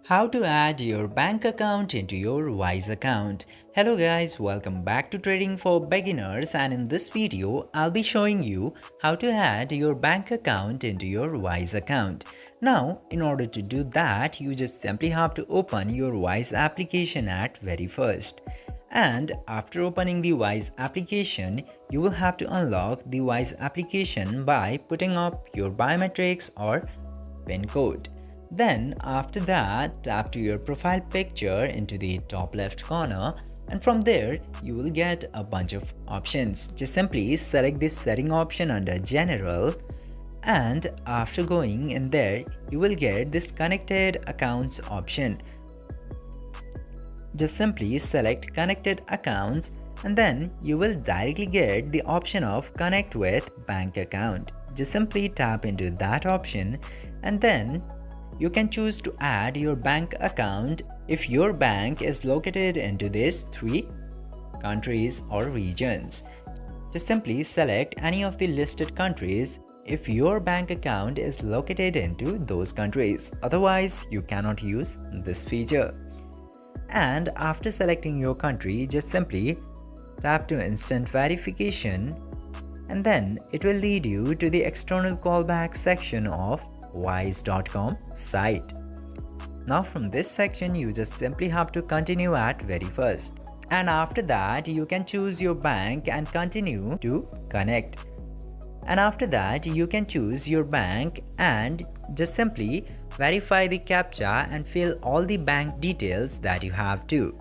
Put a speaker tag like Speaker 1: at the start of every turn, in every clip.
Speaker 1: How to add your bank account into your Wise account. Hello guys, welcome back to Trading for Beginners, and in this video I'll be showing you how to add your bank account into your Wise account. Now in order to do that, you just simply have to open your Wise application at very first. And after opening the Wise application, you will have to unlock the Wise application by putting up your biometrics or PIN code. Then after that, tap to your profile picture into the top left corner, and from there you will get a bunch of options. Just simply select this setting option under general, and after going in there you will get this connected accounts option. Just simply select connected accounts, and then you will directly get the option of connect with bank account. Just simply tap into that option, and then you can choose to add your bank account if your bank is located into these three countries or regions. Just simply select any of the listed countries if your bank account is located into those countries. Otherwise, you cannot use this feature. And after selecting your country, just simply tap to instant verification, and then it will lead you to the external callback section of wise.com site. Now from this section you just simply have to continue at very first, and after that you can choose your bank and continue to connect. And after that you can choose your bank and just simply verify the captcha and fill all the bank details that you have to.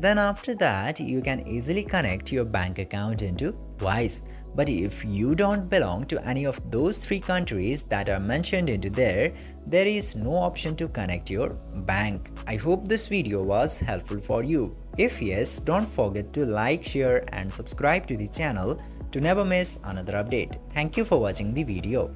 Speaker 1: Then after that you can easily connect your bank account into Wise. But if you don't belong to any of those three countries that are mentioned into there is no option to connect your bank. I hope this video was helpful for you. If yes, don't forget to like, share and subscribe to the channel to never miss another update. Thank you for watching the video.